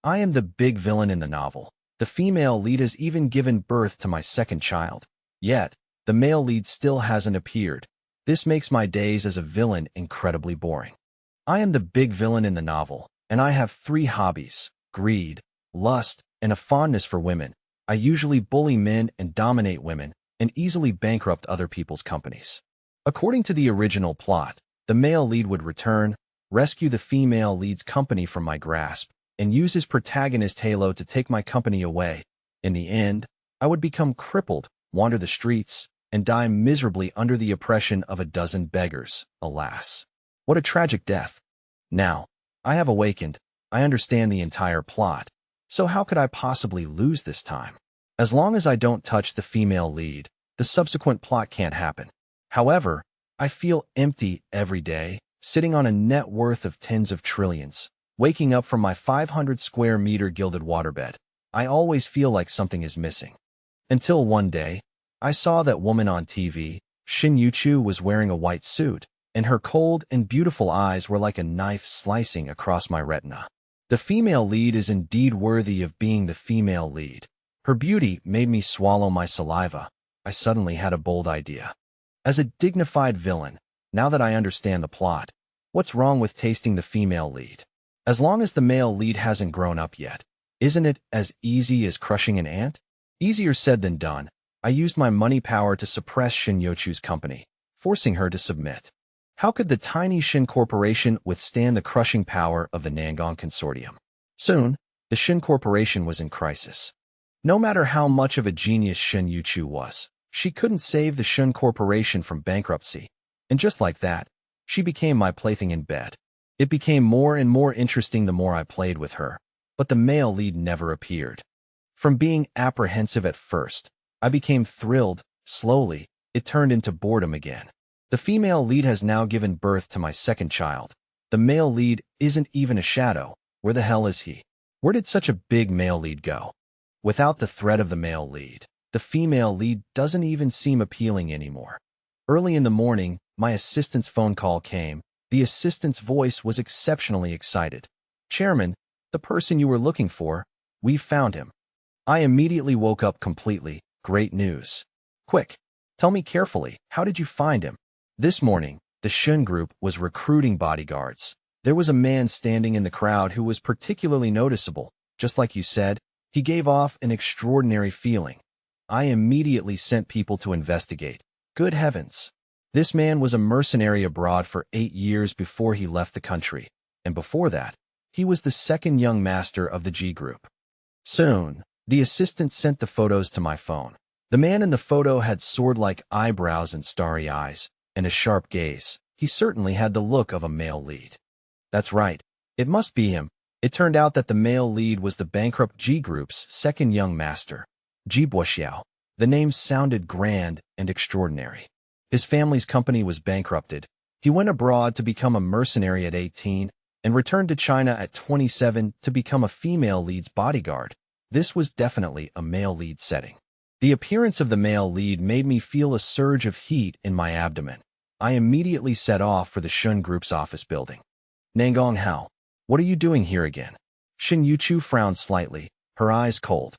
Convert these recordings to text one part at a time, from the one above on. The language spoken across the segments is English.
I am the big villain in the novel. The female lead has even given birth to my second child. Yet, the male lead still hasn't appeared. This makes my days as a villain incredibly boring. I am the big villain in the novel, and I have 3 hobbies: greed, lust, and a fondness for women. I usually bully men and dominate women, and easily bankrupt other people's companies. According to the original plot, the male lead would return, rescue the female lead's company from my grasp, and use his protagonist halo to take my company away. In the end, I would become crippled, wander the streets, and die miserably under the oppression of a dozen beggars. Alas, what a tragic death. Now, I have awakened. I understand the entire plot. So how could I possibly lose this time? As long as I don't touch the female lead, the subsequent plot can't happen. However, I feel empty every day, sitting on a net worth of tens of trillions, waking up from my 500 square meter gilded waterbed. I always feel like something is missing. Until one day, I saw that woman on TV. Shen Youchu was wearing a white suit, and her cold and beautiful eyes were like a knife slicing across my retina. The female lead is indeed worthy of being the female lead. Her beauty made me swallow my saliva. I suddenly had a bold idea. As a dignified villain, now that I understand the plot, what's wrong with tasting the female lead? As long as the male lead hasn't grown up yet, isn't it as easy as crushing an ant? Easier said than done. I used my money power to suppress Shen Youchu's company, forcing her to submit. How could the tiny Shen Corporation withstand the crushing power of the Nan Gonghao consortium? Soon, the Shen Corporation was in crisis. No matter how much of a genius Shen Youchu was, she couldn't save the Shen Corporation from bankruptcy. And just like that, she became my plaything in bed. It became more and more interesting the more I played with her, but the male lead never appeared. From being apprehensive at first, I became thrilled. Slowly, it turned into boredom again. The female lead has now given birth to my second child. The male lead isn't even a shadow. Where the hell is he? Where did such a big male lead go? Without the threat of the male lead, the female lead doesn't even seem appealing anymore. Early in the morning, my assistant's phone call came. The assistant's voice was exceptionally excited. "Chairman, the person you were looking for, we've found him." I immediately woke up completely. Great news. Quick, tell me carefully, how did you find him? This morning, the Shen group was recruiting bodyguards. There was a man standing in the crowd who was particularly noticeable. Just like you said, he gave off an extraordinary feeling. I immediately sent people to investigate. Good heavens. This man was a mercenary abroad for 8 years before he left the country, and before that, he was the second young master of the G group. Soon, the assistant sent the photos to my phone. The man in the photo had sword-like eyebrows and starry eyes, and a sharp gaze. He certainly had the look of a male lead. That's right. It must be him. It turned out that the male lead was the bankrupt G Group's second young master, Ji Boxiao. The name sounded grand and extraordinary. His family's company was bankrupted. He went abroad to become a mercenary at 18 and returned to China at 27 to become a female lead's bodyguard. This was definitely a male lead setting. The appearance of the male lead made me feel a surge of heat in my abdomen. I immediately set off for the Shen Group's office building. "Nan Gonghao, what are you doing here again?" Shen Youchu frowned slightly, her eyes cold.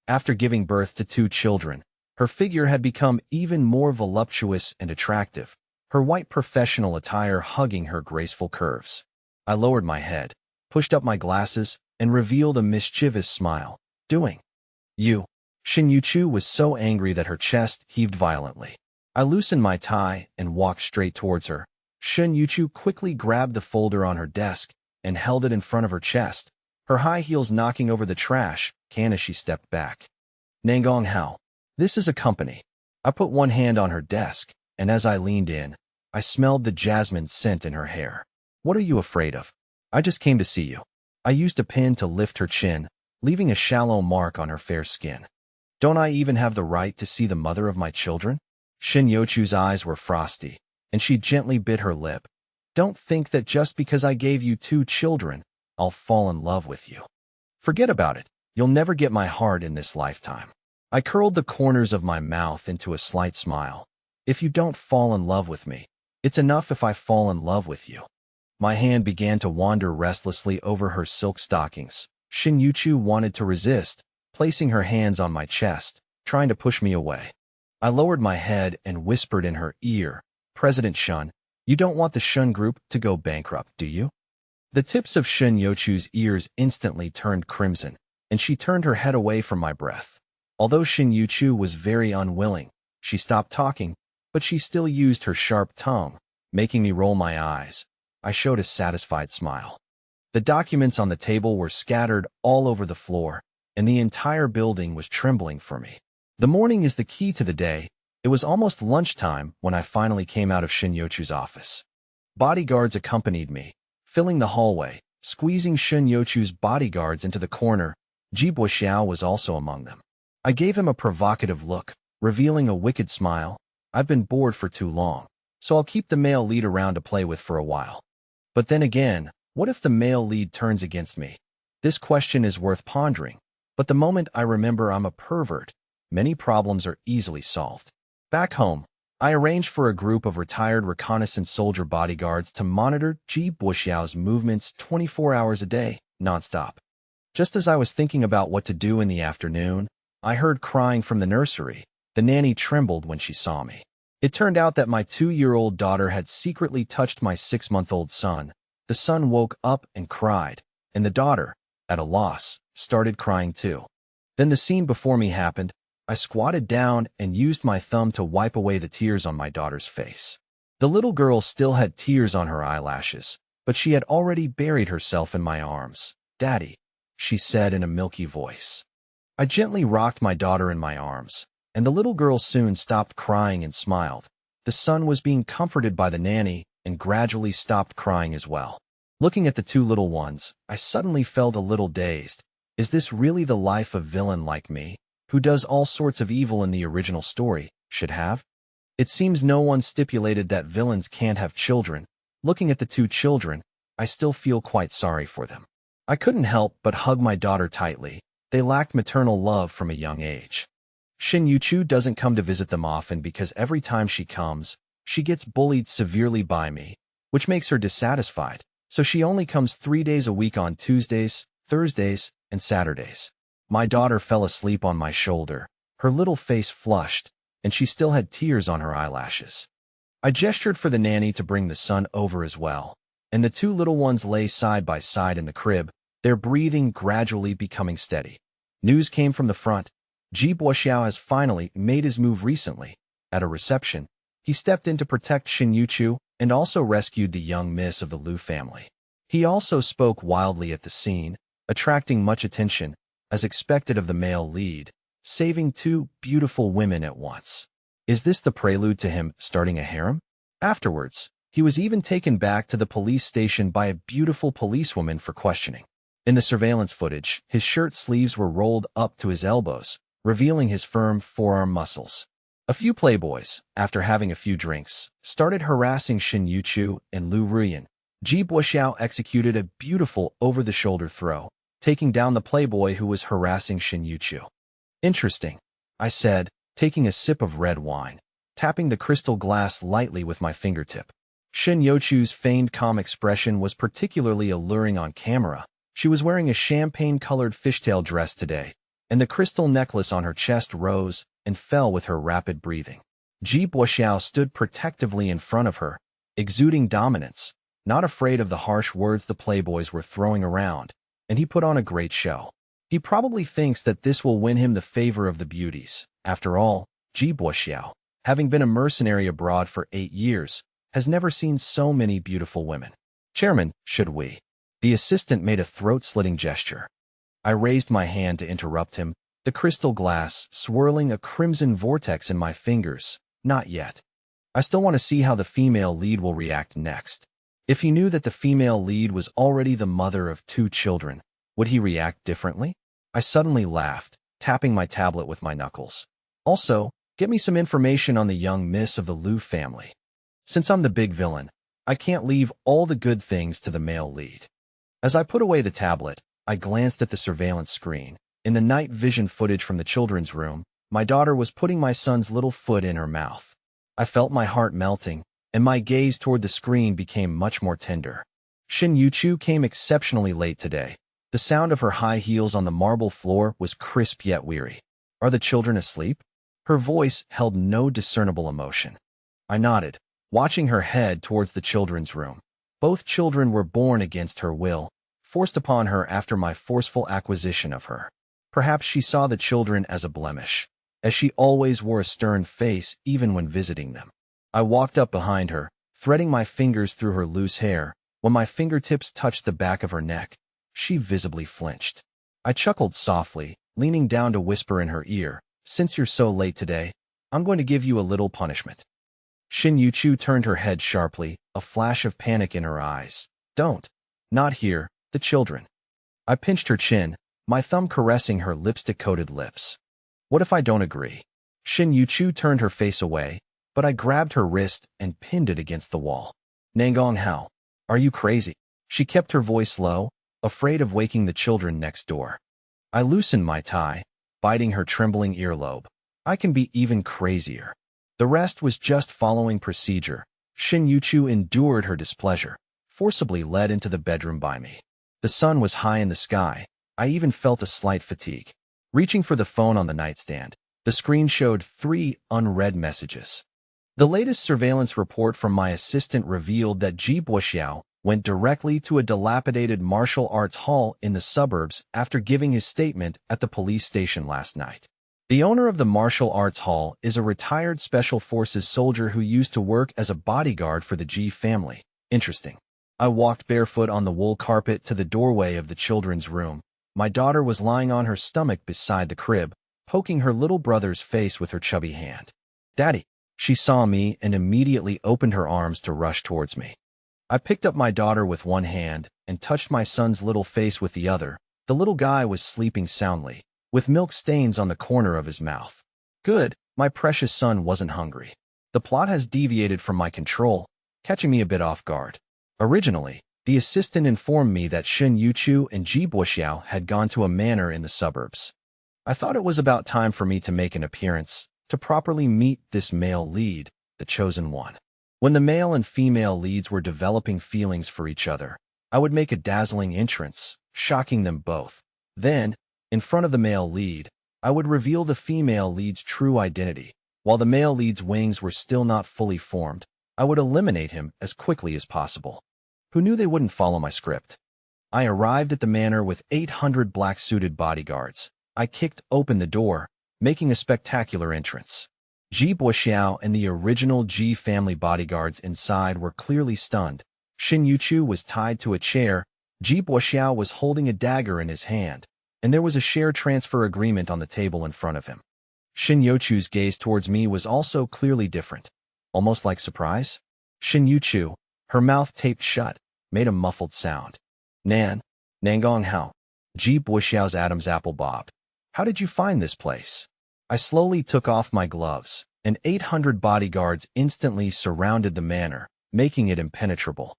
After giving birth to 2 children, her figure had become even more voluptuous and attractive, her white professional attire hugging her graceful curves. I lowered my head, pushed up my glasses, and revealed a mischievous smile. "Doing? You?" Shen Youchu was so angry that her chest heaved violently. I loosened my tie and walked straight towards her. Shen Youchu quickly grabbed the folder on her desk and held it in front of her chest, her high heels knocking over the trash can as she stepped back. "Nan Gonghao, this is a company." I put one hand on her desk, and as I leaned in, I smelled the jasmine scent in her hair. "What are you afraid of? I just came to see you." I used a pin to lift her chin, leaving a shallow mark on her fair skin. "Don't I even have the right to see the mother of my children?" Shen Youchu's eyes were frosty, and she gently bit her lip. "Don't think that just because I gave you 2 children, I'll fall in love with you. Forget about it. You'll never get my heart in this lifetime." I curled the corners of my mouth into a slight smile. "If you don't fall in love with me, it's enough if I fall in love with you." My hand began to wander restlessly over her silk stockings, Shen Youchu wanted to resist, placing her hands on my chest, trying to push me away. I lowered my head and whispered in her ear, "President Shen, you don't want the Shen group to go bankrupt, do you?" The tips of Shen Youchu's ears instantly turned crimson, and she turned her head away from my breath. Although Shen Youchu was very unwilling, she stopped talking, but she still used her sharp tongue, making me roll my eyes. I showed a satisfied smile. The documents on the table were scattered all over the floor, and the entire building was trembling for me. The morning is the key to the day. It was almost lunchtime when I finally came out of Shen Youchu's office. Bodyguards accompanied me, filling the hallway, squeezing Shen Youchu's bodyguards into the corner. Ji Buoxiao was also among them. I gave him a provocative look, revealing a wicked smile. "I've been bored for too long, so I'll keep the male lead around to play with for a while. But then again, what if the male lead turns against me? This question is worth pondering, but the moment I remember I'm a pervert, many problems are easily solved." Back home, I arranged for a group of retired reconnaissance soldier bodyguards to monitor Ji Buoxiao's movements 24 hours a day, nonstop. Just as I was thinking about what to do in the afternoon, I heard crying from the nursery. The nanny trembled when she saw me. It turned out that my 2-year-old daughter had secretly touched my 6-month-old son. The son woke up and cried, and the daughter, at a loss, started crying too. Then the scene before me happened. I squatted down and used my thumb to wipe away the tears on my daughter's face. The little girl still had tears on her eyelashes, but she had already buried herself in my arms. "Daddy," she said in a milky voice. I gently rocked my daughter in my arms, and the little girl soon stopped crying and smiled. The son was being comforted by the nanny and gradually stopped crying as well. Looking at the two little ones, I suddenly felt a little dazed. Is this really the life a villain like me, who does all sorts of evil in the original story, should have? It seems no one stipulated that villains can't have children. Looking at the two children, I still feel quite sorry for them. I couldn't help but hug my daughter tightly. They lacked maternal love from a young age. Shen Youchu doesn't come to visit them often because every time she comes, she gets bullied severely by me, which makes her dissatisfied, so she only comes 3 days a week on Tuesdays, Thursdays, and Saturdays. My daughter fell asleep on my shoulder, her little face flushed, and she still had tears on her eyelashes. I gestured for the nanny to bring the son over as well, and the two little ones lay side by side in the crib, their breathing gradually becoming steady. News came from the front. Ji Buoxiao has finally made his move recently. At a reception, he stepped in to protect Shen Youchu and also rescued the young miss of the Liu family. He also spoke wildly at the scene, attracting much attention, as expected of the male lead, saving 2 beautiful women at once. Is this the prelude to him starting a harem? Afterwards, he was even taken back to the police station by a beautiful policewoman for questioning. In the surveillance footage, his shirt sleeves were rolled up to his elbows, revealing his firm forearm muscles. A few playboys, after having a few drinks, started harassing Shen Youchu and Liu Ruyan. Ji Buoxiao executed a beautiful over-the-shoulder throw, taking down the playboy who was harassing Shen Youchu. "Interesting," I said, taking a sip of red wine, tapping the crystal glass lightly with my fingertip. Shen Youchu's feigned calm expression was particularly alluring on camera. She was wearing a champagne-colored fishtail dress today, and the crystal necklace on her chest rose and fell with her rapid breathing. Ji Buoxiao stood protectively in front of her, exuding dominance, not afraid of the harsh words the playboys were throwing around, and he put on a great show. He probably thinks that this will win him the favor of the beauties. After all, Ji Buoxiao, having been a mercenary abroad for 8 years, has never seen so many beautiful women. "Chairman, should we?" The assistant made a throat-slitting gesture. I raised my hand to interrupt him, the crystal glass swirling a crimson vortex in my fingers. "Not yet. I still want to see how the female lead will react next." If he knew that the female lead was already the mother of 2 children, would he react differently? I suddenly laughed, tapping my tablet with my knuckles. "Also, get me some information on the young miss of the Liu family. Since I'm the big villain, I can't leave all the good things to the male lead." As I put away the tablet, I glanced at the surveillance screen. In the night vision footage from the children's room, my daughter was putting my son's little foot in her mouth. I felt my heart melting, and my gaze toward the screen became much more tender. Shen Youchu came exceptionally late today. The The sound of her high heels on the marble floor was crisp yet weary. Are the children asleep? Her voice held no discernible emotion. I nodded, watching her head towards the children's room. Both children were born against her will, forced upon her after my forceful acquisition of her. Perhaps she saw the children as a blemish, as she always wore a stern face even when visiting them. I walked up behind her, threading my fingers through her loose hair. When my fingertips touched the back of her neck, she visibly flinched. I chuckled softly, leaning down to whisper in her ear, "Since you're so late today, I'm going to give you a little punishment." Shen Youchu turned her head sharply, a flash of panic in her eyes. "Don't. Not here, the children." I pinched her chin, my thumb caressing her lipstick-coated lips. "What if I don't agree?" Shen Youchu turned her face away, but I grabbed her wrist and pinned it against the wall. "Nan Gonghao, are you crazy?" She kept her voice low, afraid of waking the children next door. I loosened my tie, biting her trembling earlobe. "I can be even crazier." The rest was just following procedure. Shen Youchu endured her displeasure, forcibly led into the bedroom by me. The sun was high in the sky. I even felt a slight fatigue. Reaching for the phone on the nightstand, the screen showed 3 unread messages. The latest surveillance report from my assistant revealed that Ji Boxiao went directly to a dilapidated martial arts hall in the suburbs after giving his statement at the police station last night. The owner of the martial arts hall is a retired Special Forces soldier who used to work as a bodyguard for the Ji family. Interesting. I walked barefoot on the wool carpet to the doorway of the children's room. My daughter was lying on her stomach beside the crib, poking her little brother's face with her chubby hand. "Daddy." She saw me and immediately opened her arms to rush towards me. I picked up my daughter with one hand and touched my son's little face with the other. The little guy was sleeping soundly, with milk stains on the corner of his mouth. Good, my precious son wasn't hungry. The plot has deviated from my control, catching me a bit off guard. Originally, the assistant informed me that Shen Youchu and Ji Boxiao had gone to a manor in the suburbs. I thought it was about time for me to make an appearance, to properly meet this male lead, the chosen one. When the male and female leads were developing feelings for each other, I would make a dazzling entrance, shocking them both. Then, in front of the male lead, I would reveal the female lead's true identity. While the male lead's wings were still not fully formed, I would eliminate him as quickly as possible. Who knew they wouldn't follow my script? I arrived at the manor with 800 black-suited bodyguards. I kicked open the door, making a spectacular entrance. Ji Boxiao and the original Ji family bodyguards inside were clearly stunned. Shen Youchu was tied to a chair, Ji Boxiao was holding a dagger in his hand, and there was a share transfer agreement on the table in front of him. Shen Youchu's gaze towards me was also clearly different, almost like surprise. Shen Youchu, her mouth taped shut, made a muffled sound. Nan Gonghao. Ji Boxiao's Adam's apple bobbed. "How did you find this place?" I slowly took off my gloves, and 800 bodyguards instantly surrounded the manor, making it impenetrable.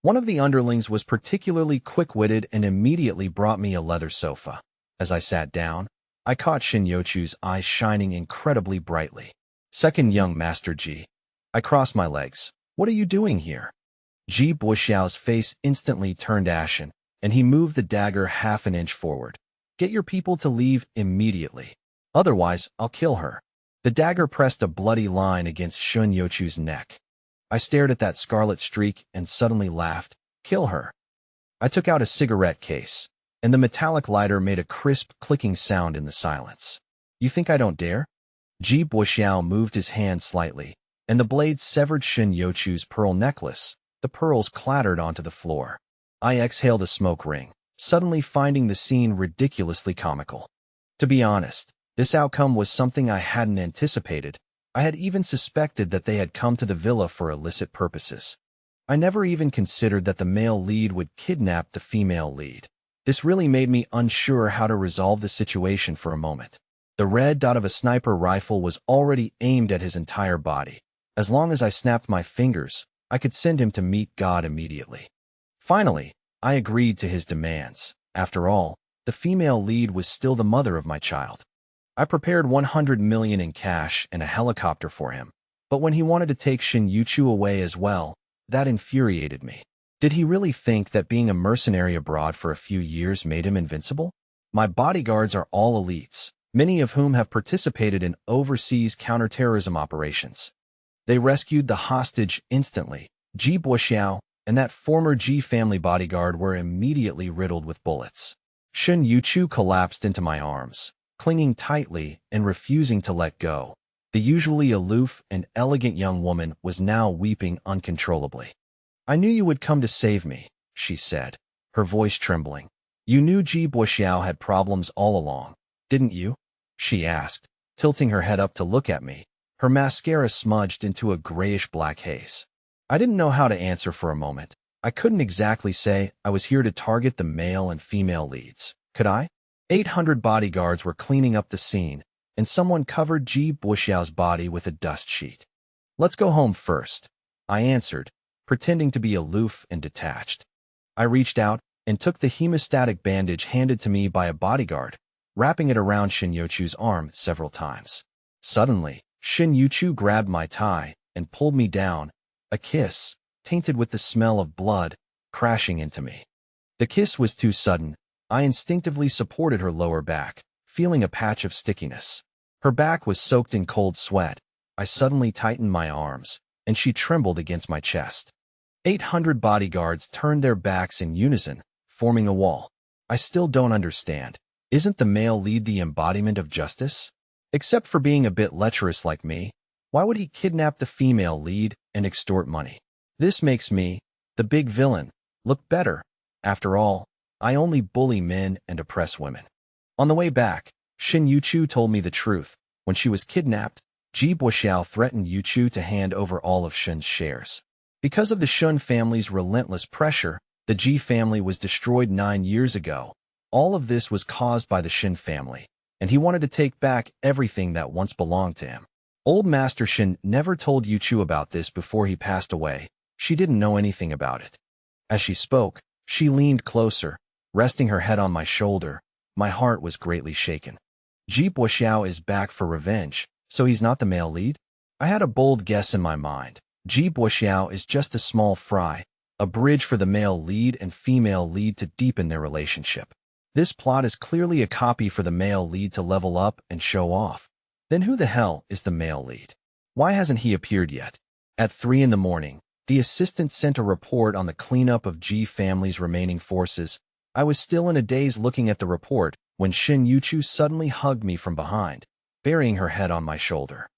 One of the underlings was particularly quick-witted and immediately brought me a leather sofa. As I sat down, I caught Shen Youchu's eyes shining incredibly brightly. "Second young Master Ji." I crossed my legs. "What are you doing here?" Ji Boxiao's face instantly turned ashen, and he moved the dagger half an inch forward. "Get your people to leave immediately. Otherwise, I'll kill her." The dagger pressed a bloody line against Shen Youchu's neck. I stared at that scarlet streak and suddenly laughed. "Kill her." I took out a cigarette case, and the metallic lighter made a crisp, clicking sound in the silence. "You think I don't dare?" Ji Boxiao moved his hand slightly, and the blade severed Shen Youchu's pearl necklace. The pearls clattered onto the floor. I exhaled a smoke ring, suddenly finding the scene ridiculously comical. To be honest, this outcome was something I hadn't anticipated. I had even suspected that they had come to the villa for illicit purposes. I never even considered that the male lead would kidnap the female lead. This really made me unsure how to resolve the situation for a moment. The red dot of a sniper rifle was already aimed at his entire body. As long as I snapped my fingers, I could send him to meet God immediately. Finally, I agreed to his demands. After all, the female lead was still the mother of my child. I prepared 100 million in cash and a helicopter for him, but when he wanted to take Shen Youchu away as well, that infuriated me. Did he really think that being a mercenary abroad for a few years made him invincible? My bodyguards are all elites, many of whom have participated in overseas counterterrorism operations. They rescued the hostage instantly. Ji Boxiao and that former Ji family bodyguard were immediately riddled with bullets. Shen Youchu collapsed into my arms, clinging tightly and refusing to let go. The usually aloof and elegant young woman was now weeping uncontrollably. "I knew you would come to save me," she said, her voice trembling. "You knew Ji Boxiao had problems all along, didn't you?" she asked, tilting her head up to look at me, her mascara smudged into a grayish-black haze. I didn't know how to answer for a moment. I couldn't exactly say I was here to target the male and female leads, could I? 800 bodyguards were cleaning up the scene, and someone covered Ji Boxiao's body with a dust sheet. "Let's go home first," I answered, pretending to be aloof and detached. I reached out and took the hemostatic bandage handed to me by a bodyguard, wrapping it around Shen Youchu's arm several times. Suddenly, Shen Youchu grabbed my tie and pulled me down, a kiss, tainted with the smell of blood, crashing into me. The kiss was too sudden. I instinctively supported her lower back, feeling a patch of stickiness. Her back was soaked in cold sweat. I suddenly tightened my arms, and she trembled against my chest. 800 bodyguards turned their backs in unison, forming a wall. I still don't understand. Isn't the male lead the embodiment of justice? Except for being a bit lecherous like me, why would he kidnap the female lead and extort money? This makes me, the big villain, look better. After all, I only bully men and oppress women. On the way back, Shen Youchu told me the truth. When she was kidnapped, Ji Boxiao threatened Youchu to hand over all of Shen's shares. Because of the Shen family's relentless pressure, the Ji family was destroyed 9 years ago. All of this was caused by the Shen family, and he wanted to take back everything that once belonged to him. Old Master Shen never told Youchu about this before he passed away. She didn't know anything about it. As she spoke, she leaned closer, resting her head on my shoulder. My heart was greatly shaken. Ji Boxiao is back for revenge, so he's not the male lead? I had a bold guess in my mind. Ji Boxiao is just a small fry, a bridge for the male lead and female lead to deepen their relationship. This plot is clearly a copy for the male lead to level up and show off. Then who the hell is the male lead? Why hasn't he appeared yet? At 3 in the morning, the assistant sent a report on the cleanup of Ji family's remaining forces. I was still in a daze looking at the report when Shen Youchu suddenly hugged me from behind, burying her head on my shoulder.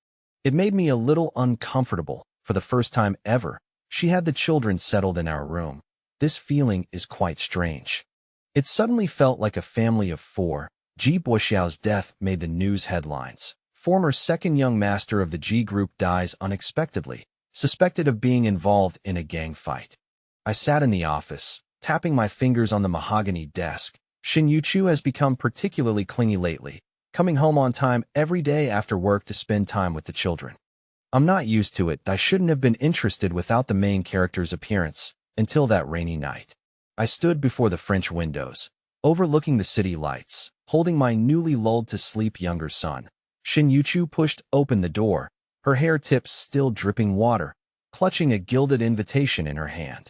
It made me a little uncomfortable. For the first time ever, she had the children settled in our room. This feeling is quite strange. It suddenly felt like a family of 4. Ji Boxiao's death made the news headlines. Former second young master of the Ji group dies unexpectedly, suspected of being involved in a gang fight. I sat in the office, tapping my fingers on the mahogany desk. Shen Youchu has become particularly clingy lately, coming home on time every day after work to spend time with the children. I'm not used to it. I shouldn't have been interested without the main character's appearance, until that rainy night. I stood before the French windows, overlooking the city lights, holding my newly lulled to sleep younger son. Shen Youchu pushed open the door, her hair tips still dripping water, clutching a gilded invitation in her hand.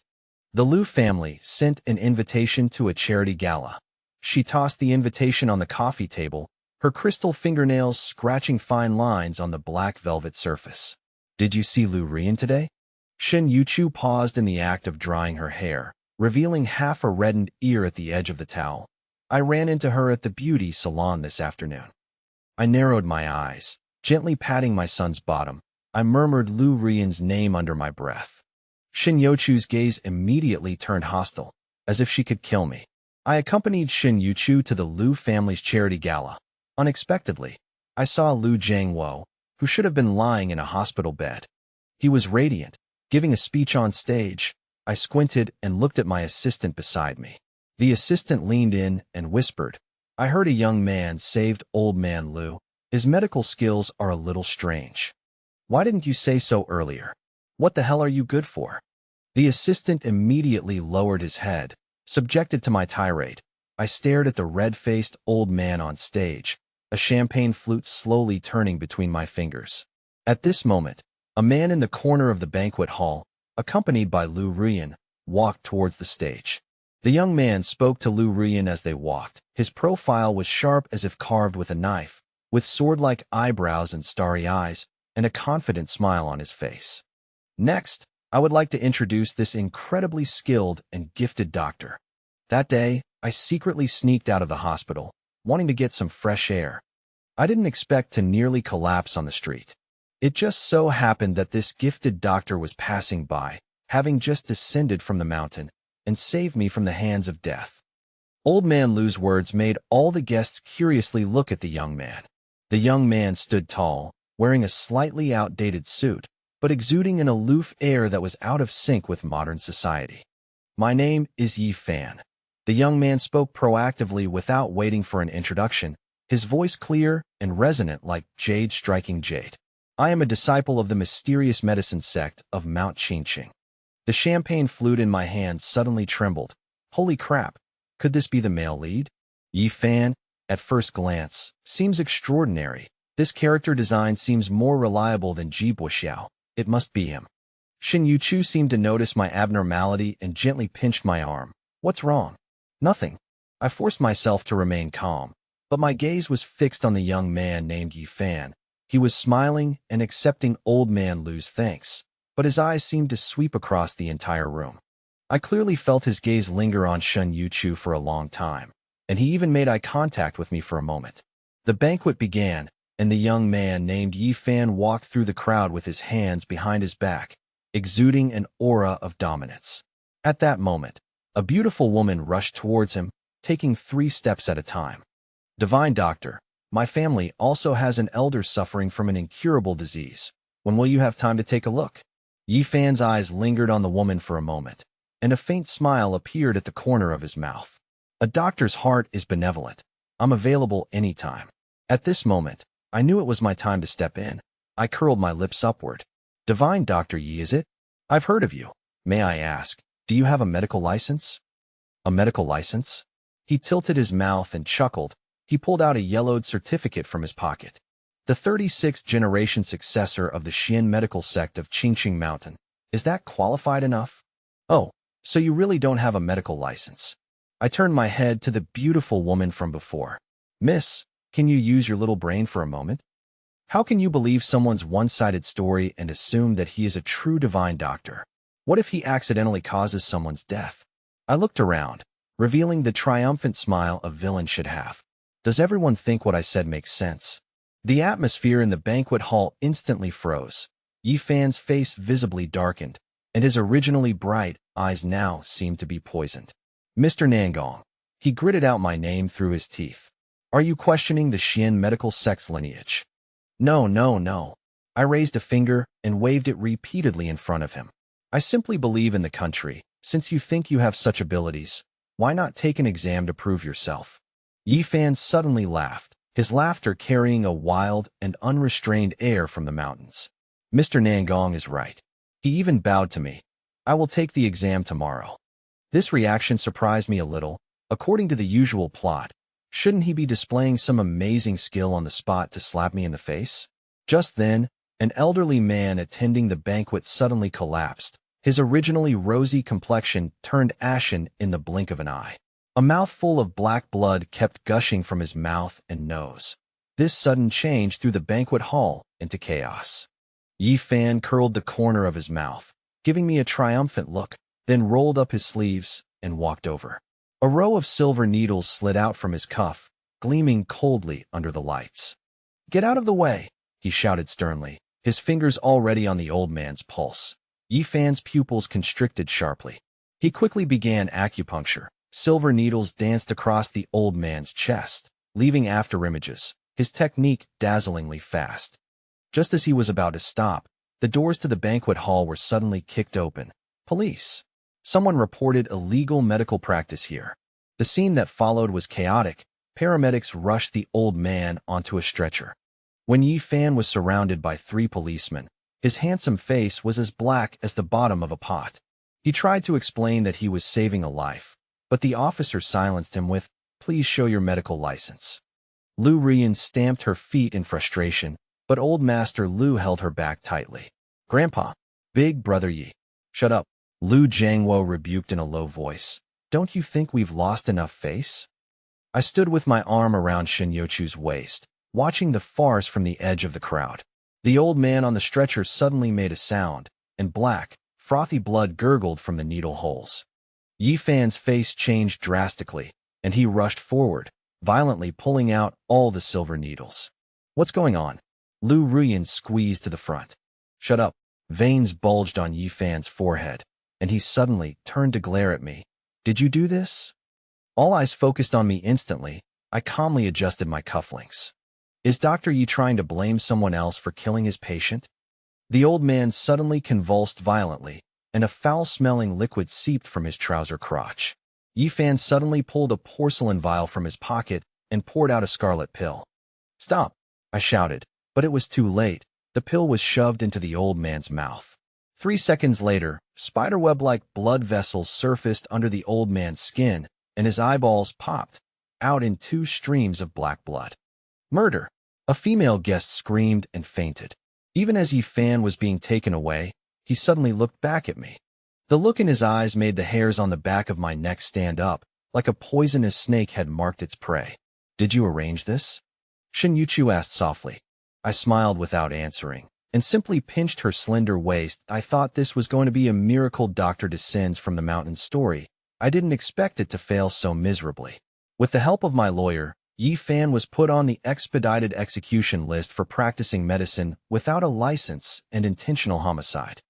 The Liu family sent an invitation to a charity gala. She tossed the invitation on the coffee table, her crystal fingernails scratching fine lines on the black velvet surface. "Did you see Lu Rian today?" Shen Youchu paused in the act of drying her hair, revealing half a reddened ear at the edge of the towel. "I ran into her at the beauty salon this afternoon." I narrowed my eyes, gently patting my son's bottom. I murmured Lu Rian's name under my breath. Shen Youchu's gaze immediately turned hostile, as if she could kill me. I accompanied Shen Youchu to the Liu family's charity gala. Unexpectedly, I saw Lu Jiangwo, who should have been lying in a hospital bed. He was radiant, giving a speech on stage. I squinted and looked at my assistant beside me. The assistant leaned in and whispered, "I heard a young man saved old man Lu. His medical skills are a little strange. Why didn't you say so earlier? What the hell are you good for?" The assistant immediately lowered his head, subjected to my tirade. I stared at the red-faced old man on stage, a champagne flute slowly turning between my fingers. At this moment, a man in the corner of the banquet hall, accompanied by Lu Rian, walked towards the stage. The young man spoke to Lu Rian as they walked. His profile was sharp as if carved with a knife, with sword-like eyebrows and starry eyes, and a confident smile on his face. Next, I would like to introduce this incredibly skilled and gifted doctor. That day, I secretly sneaked out of the hospital, wanting to get some fresh air. I didn't expect to nearly collapse on the street. It just so happened that this gifted doctor was passing by, having just descended from the mountain, and saved me from the hands of death. Old Man Lu's words made all the guests curiously look at the young man. The young man stood tall, wearing a slightly outdated suit, but exuding an aloof air that was out of sync with modern society. My name is Yi Fan. The young man spoke proactively without waiting for an introduction, his voice clear and resonant like jade striking jade. I am a disciple of the mysterious medicine sect of Mount Qingqing. The champagne flute in my hand suddenly trembled. Holy crap, could this be the male lead? Yi Fan, at first glance, seems extraordinary. This character design seems more reliable than Ji Buxiao. It must be him. Shen Youchu seemed to notice my abnormality and gently pinched my arm. What's wrong? Nothing. I forced myself to remain calm, but my gaze was fixed on the young man named Yi Fan. He was smiling and accepting Old Man Lu's thanks, but his eyes seemed to sweep across the entire room. I clearly felt his gaze linger on Shen Youchu for a long time, and he even made eye contact with me for a moment. The banquet began, and the young man named Yi Fan walked through the crowd with his hands behind his back, exuding an aura of dominance. At that moment, a beautiful woman rushed towards him, taking 3 steps at a time. Divine Doctor, my family also has an elder suffering from an incurable disease. When will you have time to take a look? Yi Fan's eyes lingered on the woman for a moment, and a faint smile appeared at the corner of his mouth. A doctor's heart is benevolent. I'm available anytime. At this moment, I knew it was my time to step in. I curled my lips upward. Divine Dr. Yi, is it? I've heard of you. May I ask, do you have a medical license? A medical license? He tilted his mouth and chuckled. He pulled out a yellowed certificate from his pocket. The 36th generation successor of the Xian medical sect of Qingqing Mountain. Is that qualified enough? Oh, so you really don't have a medical license. I turned my head to the beautiful woman from before. Miss, can you use your little brain for a moment? How can you believe someone's one-sided story and assume that he is a true divine doctor? What if he accidentally causes someone's death? I looked around, revealing the triumphant smile a villain should have. Does everyone think what I said makes sense? The atmosphere in the banquet hall instantly froze. Yi Fan's face visibly darkened, and his originally bright eyes now seemed to be poisoned. Mr. Nan Gonghao. He gritted out my name through his teeth. Are you questioning the Xian medical sect's lineage? No, no, no. I raised a finger and waved it repeatedly in front of him. I simply believe in the country. Since you think you have such abilities, why not take an exam to prove yourself? Yi Fan suddenly laughed, his laughter carrying a wild and unrestrained air from the mountains. Mr. Nan Gonghao is right. He even bowed to me. I will take the exam tomorrow. This reaction surprised me a little. According to the usual plot, shouldn't he be displaying some amazing skill on the spot to slap me in the face? Just then, an elderly man attending the banquet suddenly collapsed. His originally rosy complexion turned ashen in the blink of an eye. A mouthful of black blood kept gushing from his mouth and nose. This sudden change threw the banquet hall into chaos. Yi Fan curled the corner of his mouth, giving me a triumphant look, then rolled up his sleeves and walked over. A row of silver needles slid out from his cuff, gleaming coldly under the lights. Get out of the way, he shouted sternly, his fingers already on the old man's pulse. Yi Fan's pupils constricted sharply. He quickly began acupuncture. Silver needles danced across the old man's chest, leaving afterimages, his technique dazzlingly fast. Just as he was about to stop, the doors to the banquet hall were suddenly kicked open. Police. Someone reported illegal medical practice here. The scene that followed was chaotic. Paramedics rushed the old man onto a stretcher. When Yi Fan was surrounded by 3 policemen, his handsome face was as black as the bottom of a pot. He tried to explain that he was saving a life, but the officer silenced him with, "Please show your medical license." Lu Rian stamped her feet in frustration, but Old Master Lu held her back tightly. "Grandpa, Big Brother Yi, shut up. Lu Jiangwo rebuked in a low voice. Don't you think we've lost enough face? I stood with my arm around Shen Youchu's waist, watching the farce from the edge of the crowd. The old man on the stretcher suddenly made a sound, and black, frothy blood gurgled from the needle holes. Yi Fan's face changed drastically, and he rushed forward, violently pulling out all the silver needles. What's going on? Lu Ruyan squeezed to the front. Shut up. Veins bulged on Yi Fan's forehead, and he suddenly turned to glare at me. Did you do this? All eyes focused on me instantly. I calmly adjusted my cufflinks. Is Dr. Yi trying to blame someone else for killing his patient? The old man suddenly convulsed violently, and a foul-smelling liquid seeped from his trouser crotch. Yi Fan suddenly pulled a porcelain vial from his pocket and poured out a scarlet pill. Stop! I shouted, but it was too late. The pill was shoved into the old man's mouth. 3 seconds later, spiderweb-like blood vessels surfaced under the old man's skin, and his eyeballs popped out in 2 streams of black blood. Murder! A female guest screamed and fainted. Even as Yi Fan was being taken away, he suddenly looked back at me. The look in his eyes made the hairs on the back of my neck stand up, like a poisonous snake had marked its prey. Did you arrange this? Shen Youchu asked softly. I smiled without answering, and simply pinched her slender waist. I thought this was going to be a miracle Doctor Descends from the Mountain story. I didn't expect it to fail so miserably. With the help of my lawyer, Yi Fan was put on the expedited execution list for practicing medicine without a license and intentional homicide.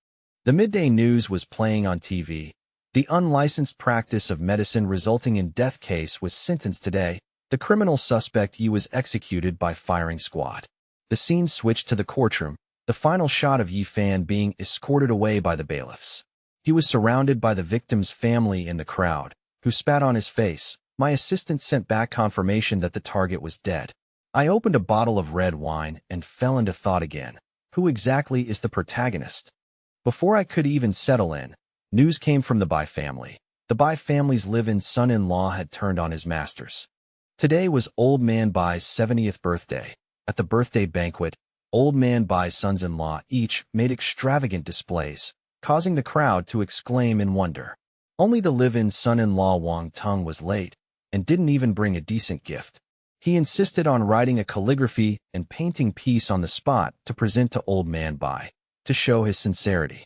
The midday news was playing on TV. The unlicensed practice of medicine resulting in death case was sentenced today. The criminal suspect Yi was executed by firing squad. The scene switched to the courtroom, the final shot of Yi Fan being escorted away by the bailiffs. He was surrounded by the victim's family and the crowd, who spat on his face. My assistant sent back confirmation that the target was dead. I opened a bottle of red wine and fell into thought again. Who exactly is the protagonist? Before I could even settle in, news came from the Bai family. The Bai family's live-in son-in-law had turned on his masters. Today was Old Man Bai's 70th birthday. At the birthday banquet, Old Man Bai's sons-in-law each made extravagant displays, causing the crowd to exclaim in wonder. Only the live-in son-in-law Wang Tung was late, and didn't even bring a decent gift. He insisted on writing a calligraphy and painting piece on the spot to present to Old Man Bai, to show his sincerity.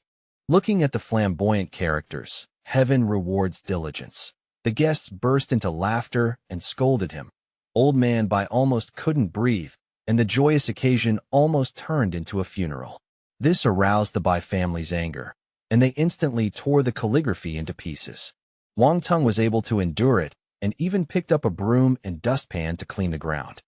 Looking at the flamboyant characters, heaven rewards diligence. The guests burst into laughter and scolded him. Old Man Bai almost couldn't breathe, and the joyous occasion almost turned into a funeral. This aroused the Bai family's anger, and they instantly tore the calligraphy into pieces. Wang Tung was able to endure it, and even picked up a broom and dustpan to clean the ground.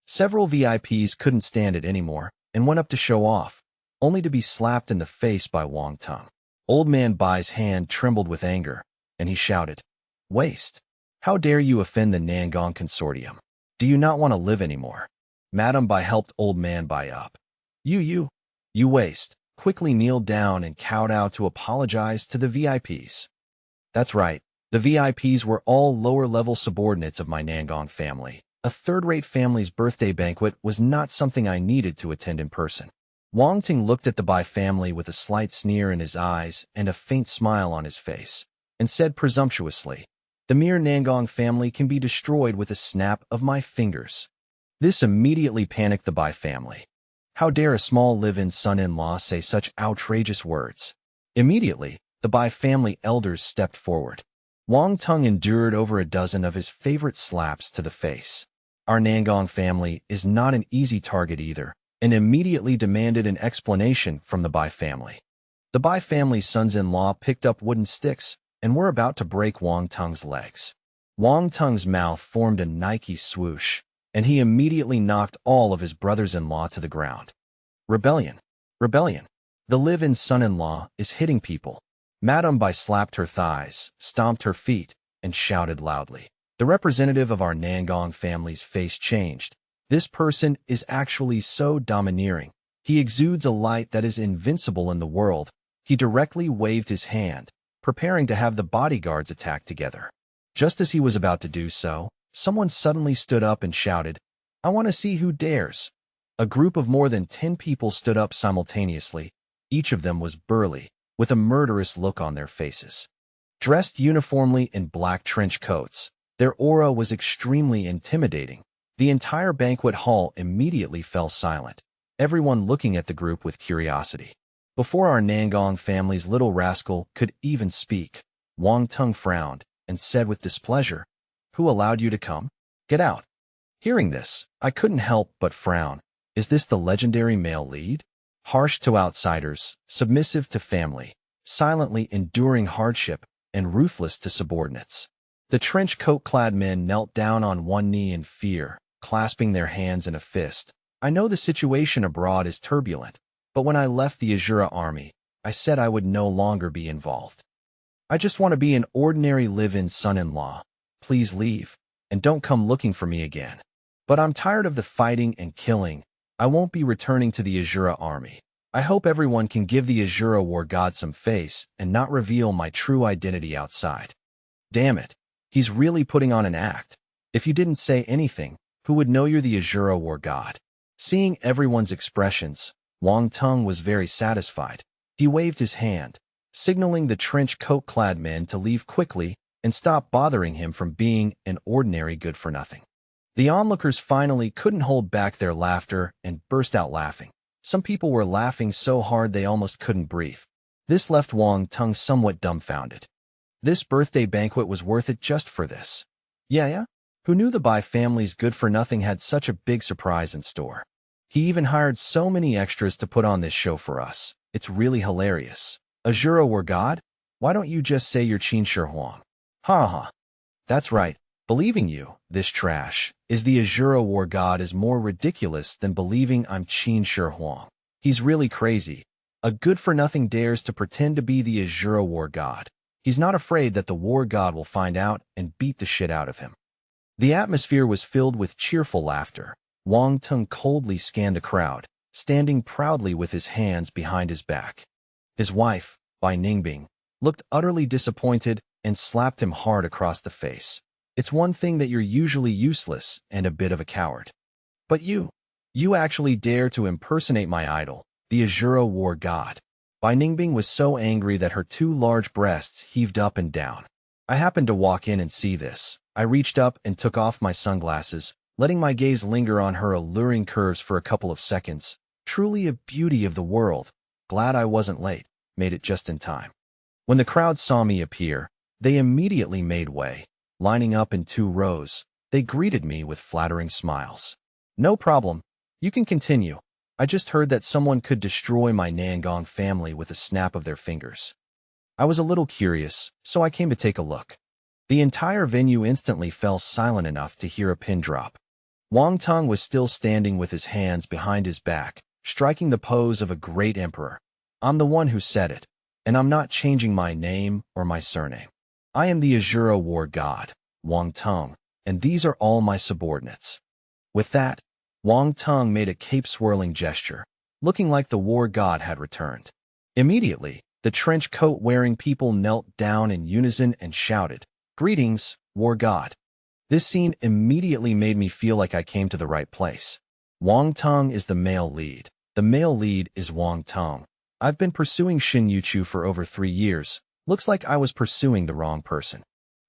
Several VIPs couldn't stand it anymore and went up to show off, only to be slapped in the face by Wang Tung. Old Man Bai's hand trembled with anger, and he shouted, Waste! How dare you offend the Nan Gonghao consortium? Do you not want to live anymore? Madame Bai helped Old Man Bai up. You waste! Quickly kneeled down and kowtowed to apologize to the VIPs. That's right. The VIPs were all lower-level subordinates of my Nan Gonghao family. A third-rate family's birthday banquet was not something I needed to attend in person. Wang Ting looked at the Bai family with a slight sneer in his eyes and a faint smile on his face, and said presumptuously, The mere Nan Gonghao family can be destroyed with a snap of my fingers. This immediately panicked the Bai family. How dare a small live-in son-in-law say such outrageous words? Immediately, the Bai family elders stepped forward. Wang Tung endured over a dozen of his favorite slaps to the face. Our Nan Gonghao family is not an easy target either, and immediately demanded an explanation from the Bai family. The Bai family's sons-in-law picked up wooden sticks and were about to break Wang Tung's legs. Wang Tung's mouth formed a Nike swoosh, and he immediately knocked all of his brothers-in-law to the ground. Rebellion! Rebellion! The live-in son-in-law is hitting people. Madame Bai slapped her thighs, stomped her feet, and shouted loudly. The representative of our Nan Gonghao family's face changed. This person is actually so domineering. He exudes a light that is invincible in the world. He directly waved his hand, preparing to have the bodyguards attack together. Just as he was about to do so, someone suddenly stood up and shouted, I want to see who dares. A group of more than 10 people stood up simultaneously. Each of them was burly, with a murderous look on their faces. Dressed uniformly in black trench coats, their aura was extremely intimidating. The entire banquet hall immediately fell silent, everyone looking at the group with curiosity. Before our Nan Gonghao family's little rascal could even speak, Wang Tung frowned and said with displeasure, "Who allowed you to come? Get out." Hearing this, I couldn't help but frown. Is this the legendary male lead? Harsh to outsiders, submissive to family, silently enduring hardship, and ruthless to subordinates. The trench coat-clad men knelt down on one knee in fear, clasping their hands in a fist. I know the situation abroad is turbulent, but when I left the Azura army, I said I would no longer be involved. I just want to be an ordinary live-in son-in-law. Please leave, and don't come looking for me again. But I'm tired of the fighting and killing. I won't be returning to the Azura army. I hope everyone can give the Azura war god some face and not reveal my true identity outside. Damn it, he's really putting on an act. If you didn't say anything, who would know you're the Azura war god? Seeing everyone's expressions, Wang Tung was very satisfied. He waved his hand, signaling the trench coat-clad men to leave quickly and stop bothering him from being an ordinary good-for-nothing. The onlookers finally couldn't hold back their laughter and burst out laughing. Some people were laughing so hard they almost couldn't breathe. This left Wang Tung somewhat dumbfounded. This birthday banquet was worth it just for this. Yeah? Who knew the Bai family's good-for-nothing had such a big surprise in store? He even hired so many extras to put on this show for us. It's really hilarious. Azura war god? Why don't you just say you're Qin Shi Huang? Ha. That's right. Believing you, this trash, is the Azura war god is more ridiculous than believing I'm Qin Shi Huang. He's really crazy. A good-for-nothing dares to pretend to be the Azura war god. He's not afraid that the war god will find out and beat the shit out of him. The atmosphere was filled with cheerful laughter. Wang Tung coldly scanned the crowd, standing proudly with his hands behind his back. His wife, Bai Ningbing, looked utterly disappointed and slapped him hard across the face. It's one thing that you're usually useless and a bit of a coward. But you actually dare to impersonate my idol, the Azura war god. Bai Ningbing was so angry that her two large breasts heaved up and down. I happened to walk in and see this. I reached up and took off my sunglasses, letting my gaze linger on her alluring curves for a couple of seconds. Truly a beauty of the world. Glad I wasn't late, made it just in time. When the crowd saw me appear, they immediately made way. Lining up in 2 rows, they greeted me with flattering smiles. No problem. You can continue. I just heard that someone could destroy my Nan Gonghao family with a snap of their fingers. I was a little curious, so I came to take a look. The entire venue instantly fell silent enough to hear a pin drop. Wang Tung was still standing with his hands behind his back, striking the pose of a great emperor. I'm the one who said it, and I'm not changing my name or my surname. I am the Azura war god, Wang Tung, and these are all my subordinates. With that, Wang Tung made a cape-swirling gesture, looking like the war god had returned. Immediately, the trench coat-wearing people knelt down in unison and shouted, "Greetings, war god." This scene immediately made me feel like I came to the right place. Wang Tung is the male lead. The male lead is Wang Tung. I've been pursuing Shen Youchu for over 3 years. Looks like I was pursuing the wrong person.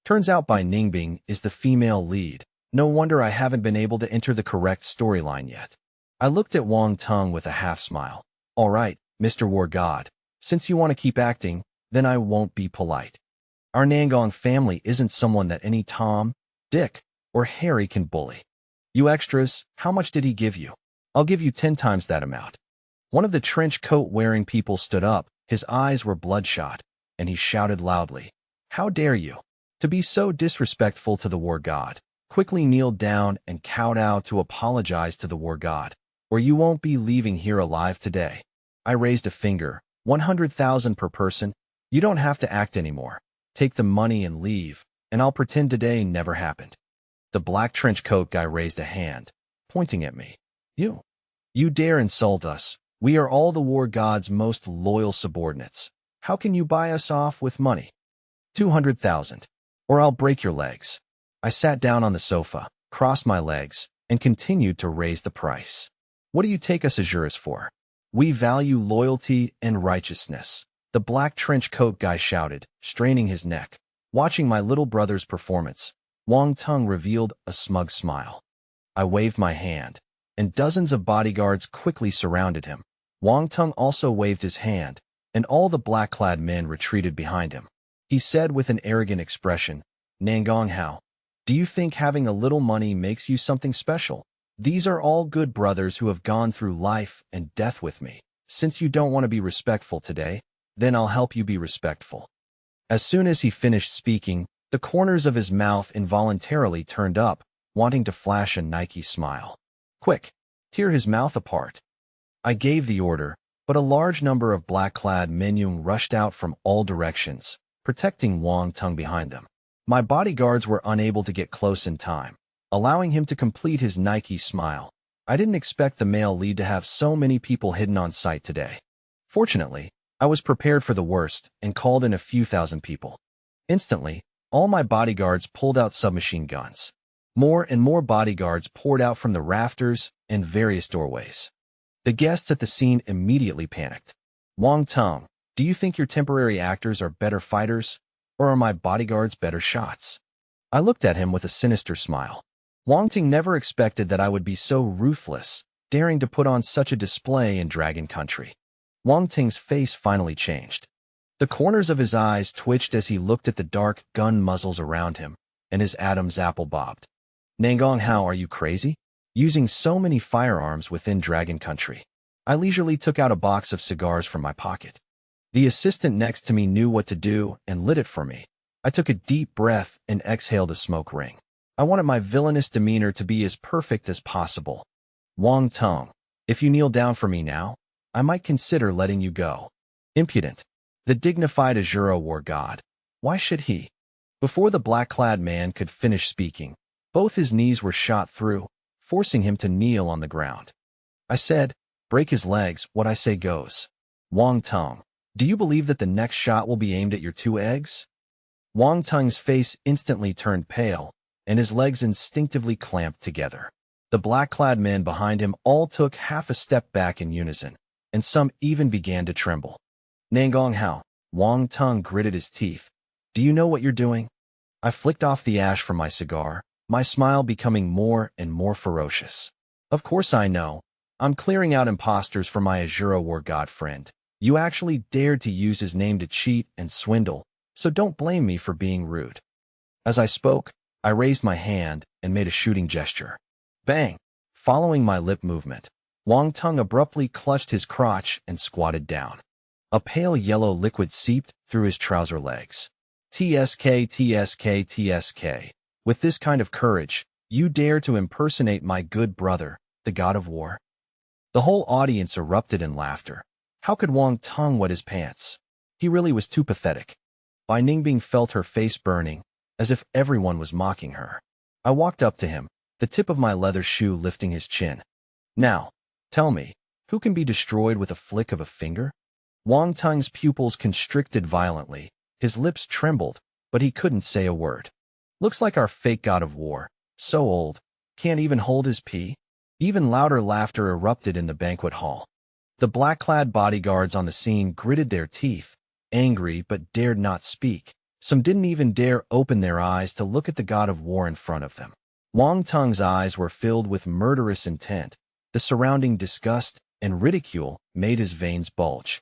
Turns out Bai Ningbing is the female lead. No wonder I haven't been able to enter the correct storyline yet. I looked at Wang Tung with a half-smile. All right, Mr. War God. Since you want to keep acting, then I won't be polite. Our Nan Gonghao family isn't someone that any Tom, Dick, or Harry can bully. You extras, how much did he give you? I'll give you 10 times that amount. One of the trench coat-wearing people stood up. His eyes were bloodshot, and he shouted loudly, "How dare you? To be so disrespectful to the war god." Quickly kneeled down and kowtowed to apologize to the war god, or you won't be leaving here alive today. I raised a finger. 100,000 per person. You don't have to act anymore. Take the money and leave, and I'll pretend today never happened. The black trench coat guy raised a hand, pointing at me. You dare insult us. We are all the war god's most loyal subordinates. How can you buy us off with money? 200,000, or I'll break your legs. I sat down on the sofa, crossed my legs, and continued to raise the price. What do you take us Azuras for? We value loyalty and righteousness. The black trench coat guy shouted, straining his neck. Watching my little brother's performance, Wang Tung revealed a smug smile. I waved my hand, and dozens of bodyguards quickly surrounded him. Wang Tung also waved his hand, and all the black-clad men retreated behind him. He said with an arrogant expression, Nan Gonghao, do you think having a little money makes you something special? These are all good brothers who have gone through life and death with me. Since you don't want to be respectful today, then I'll help you be respectful. As soon as he finished speaking, the corners of his mouth involuntarily turned up, wanting to flash a Nike smile. Quick, tear his mouth apart. I gave the order, but a large number of black-clad men rushed out from all directions, protecting Wang Tung behind them. My bodyguards were unable to get close in time, allowing him to complete his Nike smile. I didn't expect the male lead to have so many people hidden on site today. Fortunately, I was prepared for the worst and called in a few thousand people. Instantly, all my bodyguards pulled out submachine guns. More and more bodyguards poured out from the rafters and various doorways. The guests at the scene immediately panicked. Wang Tung, do you think your temporary actors are better fighters, or are my bodyguards better shots? I looked at him with a sinister smile. Wang Tung never expected that I would be so ruthless, daring to put on such a display in Dragon Country. Wang Tung's face finally changed. The corners of his eyes twitched as he looked at the dark gun muzzles around him, and his Adam's apple bobbed. Nan Gonghao, are you crazy? Using so many firearms within Dragon Country. I leisurely took out a box of cigars from my pocket. The assistant next to me knew what to do and lit it for me. I took a deep breath and exhaled a smoke ring. I wanted my villainous demeanor to be as perfect as possible. Wang Tung, if you kneel down for me now, I might consider letting you go. Impudent. The dignified Azura war god. Why should he? Before the black-clad man could finish speaking, both his knees were shot through, forcing him to kneel on the ground. I said, break his legs, what I say goes. Wang Tung, do you believe that the next shot will be aimed at your two eggs? Wang Tung's face instantly turned pale, and his legs instinctively clamped together. The black-clad men behind him all took half a step back in unison, and some even began to tremble. Nan Gonghao, Wang Tung gritted his teeth. Do you know what you're doing? I flicked off the ash from my cigar, my smile becoming more and more ferocious. Of course I know. I'm clearing out imposters for my Azura war god friend. You actually dared to use his name to cheat and swindle, so don't blame me for being rude. As I spoke, I raised my hand and made a shooting gesture. Bang! Following my lip movement, Wang Tung abruptly clutched his crotch and squatted down. A pale yellow liquid seeped through his trouser legs. TSK, TSK, TSK. With this kind of courage, you dare to impersonate my good brother, the god of war? The whole audience erupted in laughter. How could Wang Tung wet his pants? He really was too pathetic. Bai Ningbing felt her face burning, as if everyone was mocking her. I walked up to him, the tip of my leather shoe lifting his chin. Now, tell me, who can be destroyed with a flick of a finger? Wang Tung's pupils constricted violently, his lips trembled, but he couldn't say a word. Looks like our fake god of war, so old, can't even hold his pee? Even louder laughter erupted in the banquet hall. The black-clad bodyguards on the scene gritted their teeth, angry but dared not speak. Some didn't even dare open their eyes to look at the god of war in front of them. Wang Tung's eyes were filled with murderous intent. The surrounding disgust and ridicule made his veins bulge.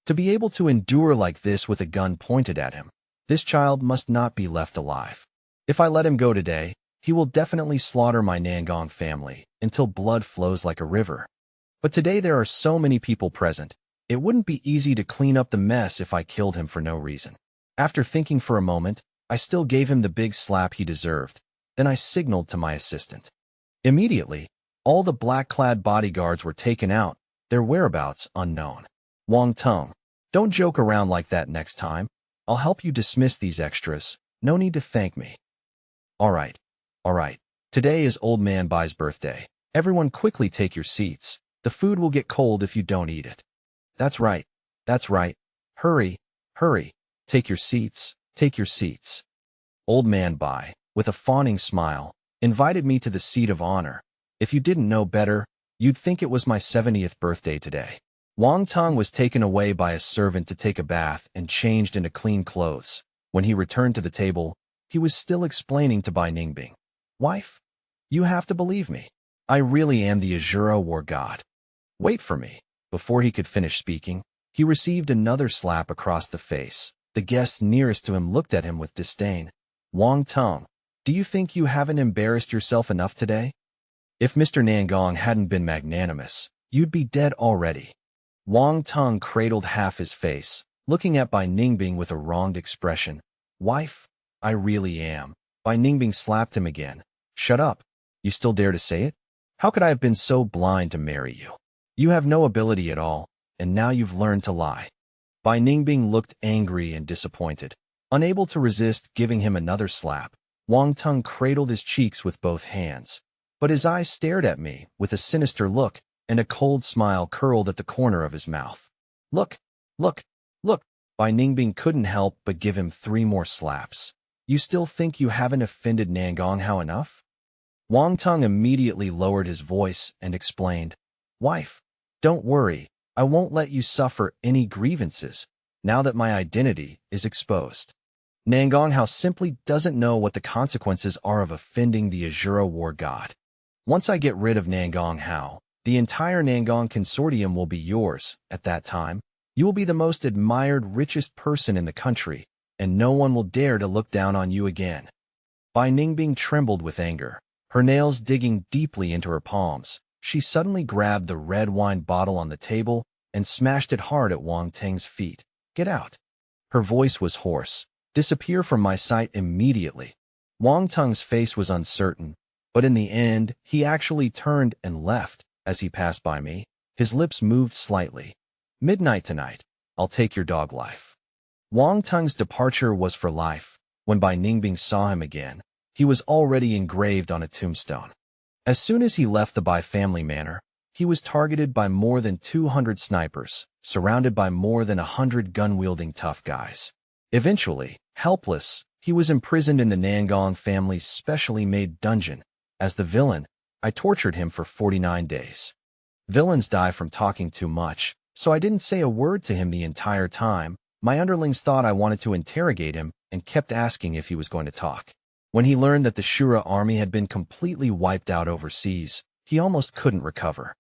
To be able to endure like this with a gun pointed at him, this child must not be left alive. If I let him go today, he will definitely slaughter my Nan Gong family until blood flows like a river. But today there are so many people present, it wouldn't be easy to clean up the mess if I killed him for no reason. After thinking for a moment, I still gave him the big slap he deserved. Then I signaled to my assistant. Immediately, all the black-clad bodyguards were taken out, their whereabouts unknown. Wang Tung, don't joke around like that next time. I'll help you dismiss these extras. No need to thank me. All right. Today is Old Man Bai's birthday. Everyone quickly take your seats. The food will get cold if you don't eat it. That's right. Hurry. Take your seats. Old Man Bai, with a fawning smile, invited me to the seat of honor. If you didn't know better, you'd think it was my 70th birthday today. Wang Tong was taken away by a servant to take a bath and changed into clean clothes. When he returned to the table, he was still explaining to Bai Ningbing. Wife, you have to believe me. I really am the Azura war god. Wait for me. Before he could finish speaking, he received another slap across the face. The guest nearest to him looked at him with disdain. Wang Tong, do you think you haven't embarrassed yourself enough today? If Mr. Nan Gong hadn't been magnanimous, you'd be dead already. Wang Tong cradled half his face, looking at Bai Ningbing with a wronged expression. Wife, I really am. Bai Ningbing slapped him again. Shut up. You still dare to say it? How could I have been so blind to marry you? You have no ability at all, and now you've learned to lie. Bai Ningbing looked angry and disappointed. Unable to resist giving him another slap, Wang Tong cradled his cheeks with both hands. But his eyes stared at me with a sinister look, and a cold smile curled at the corner of his mouth. Look, look, look. Bai Ningbing couldn't help but give him 3 more slaps. You still think you haven't offended Nan Gonghao enough? Wang Tong immediately lowered his voice and explained, Wife, don't worry, I won't let you suffer any grievances, now that my identity is exposed. Nan Gonghao simply doesn't know what the consequences are of offending the Azura war god. Once I get rid of Nan Gonghao, the entire Nan Gong consortium will be yours. At that time, you will be the most admired, richest person in the country, and no one will dare to look down on you again. Bai Ningbing trembled with anger, her nails digging deeply into her palms. She suddenly grabbed the red wine bottle on the table and smashed it hard at Wang Teng's feet. Get out. Her voice was hoarse. Disappear from my sight immediately. Wang Teng's face was uncertain, but in the end, he actually turned and left. As he passed by me, his lips moved slightly. Midnight tonight, I'll take your dog life. Wang Teng's departure was for life. When Bai Ningbing saw him again, he was already engraved on a tombstone. As soon as he left the Bai family manor, he was targeted by more than 200 snipers, surrounded by more than 100 gun-wielding tough guys. Eventually, helpless, he was imprisoned in the Nan Gong family's specially made dungeon. As the villain, I tortured him for 49 days. Villains die from talking too much, so I didn't say a word to him the entire time. My underlings thought I wanted to interrogate him and kept asking if he was going to talk. When he learned that the Shura army had been completely wiped out overseas, he almost couldn't recover.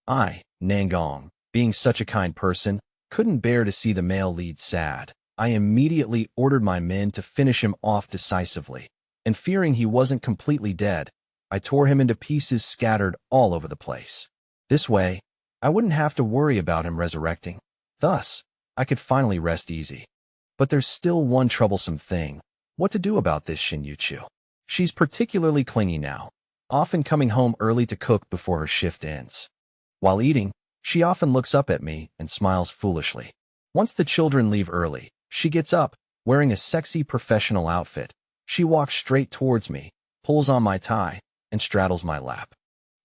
I, Nan Gong, being such a kind person, couldn't bear to see the male lead sad. I immediately ordered my men to finish him off decisively, and fearing he wasn't completely dead, I tore him into pieces scattered all over the place. This way, I wouldn't have to worry about him resurrecting. Thus, I could finally rest easy. But there's still one troublesome thing. What to do about this Shen Youchu? She's particularly clingy now, often coming home early to cook before her shift ends. While eating, she often looks up at me and smiles foolishly. Once the children leave early, she gets up, wearing a sexy professional outfit. She walks straight towards me, pulls on my tie, and straddles my lap.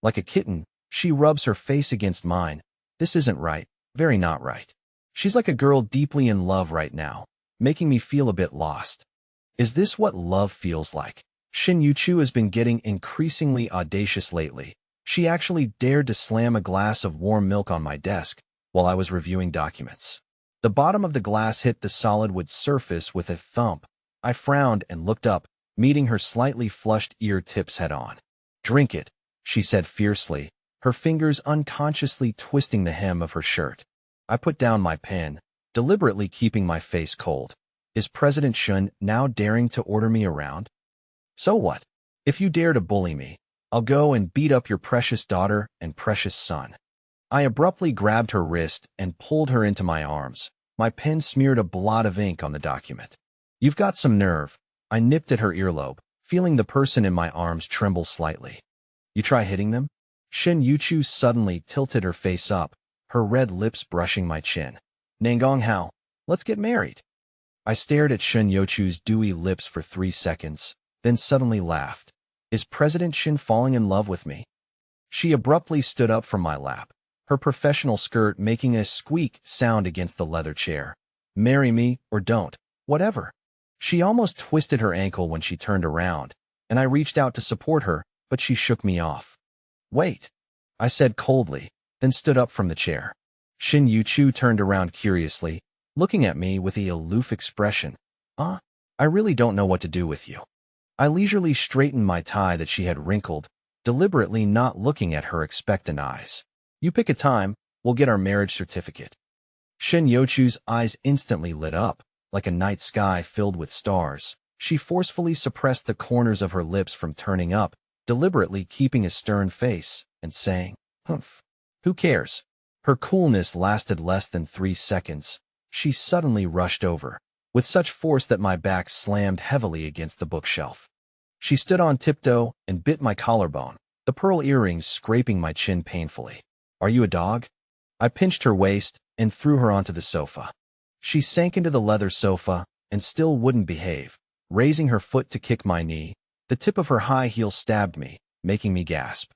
Like a kitten, she rubs her face against mine. This isn't right, very not right. She's like a girl deeply in love right now, making me feel a bit lost. Is this what love feels like? Shen Youchu has been getting increasingly audacious lately. She actually dared to slam a glass of warm milk on my desk while I was reviewing documents. The bottom of the glass hit the solid wood surface with a thump. I frowned and looked up, meeting her slightly flushed ear tips head-on. Drink it, she said fiercely, her fingers unconsciously twisting the hem of her shirt. I put down my pen, deliberately keeping my face cold. Is President Shen now daring to order me around? So what? If you dare to bully me, I'll go and beat up your precious daughter and precious son. I abruptly grabbed her wrist and pulled her into my arms. My pen smeared a blot of ink on the document. You've got some nerve. I nipped at her earlobe, feeling the person in my arms tremble slightly. You try hitting them? Shen Youchu suddenly tilted her face up, her red lips brushing my chin. Nan Gonghao, let's get married. I stared at Shen Youchu's dewy lips for 3 seconds, then suddenly laughed. Is President Shen falling in love with me? She abruptly stood up from my lap, her professional skirt making a squeak sound against the leather chair. Marry me or don't, whatever. She almost twisted her ankle when she turned around, and I reached out to support her, but she shook me off. Wait, I said coldly, then stood up from the chair. Shen Youchu turned around curiously, looking at me with a aloof expression. I really don't know what to do with you. I leisurely straightened my tie that she had wrinkled, deliberately not looking at her expectant eyes. You pick a time, we'll get our marriage certificate. Shen Youchu's eyes instantly lit up, like a night sky filled with stars. She forcefully suppressed the corners of her lips from turning up, deliberately keeping a stern face, and saying, "Humph. Who cares?" Her coolness lasted less than 3 seconds. She suddenly rushed over, with such force that my back slammed heavily against the bookshelf. She stood on tiptoe and bit my collarbone, the pearl earrings scraping my chin painfully. "Are you a dog?" I pinched her waist and threw her onto the sofa. She sank into the leather sofa and still wouldn't behave. Raising her foot to kick my knee, the tip of her high heel stabbed me, making me gasp.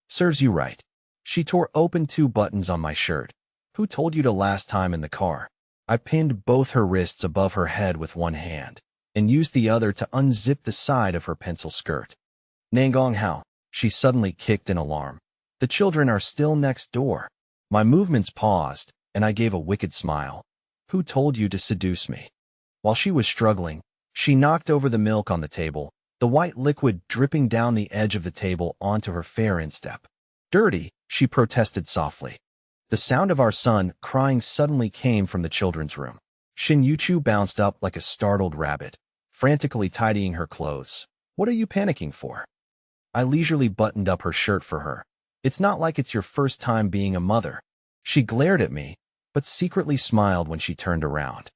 "Serves you right." She tore open 2 buttons on my shirt. "Who told you to last time in the car?" I pinned both her wrists above her head with one hand, and used the other to unzip the side of her pencil skirt. "Nan Gonghao," she suddenly kicked in alarm. "The children are still next door." My movements paused, and I gave a wicked smile. "Who told you to seduce me?" While she was struggling, she knocked over the milk on the table, the white liquid dripping down the edge of the table onto her fair instep. "Dirty," she protested softly. The sound of our son crying suddenly came from the children's room. Shen Youchu bounced up like a startled rabbit, frantically tidying her clothes. "What are you panicking for?" I leisurely buttoned up her shirt for her. "It's not like it's your first time being a mother." She glared at me, but secretly smiled when she turned around.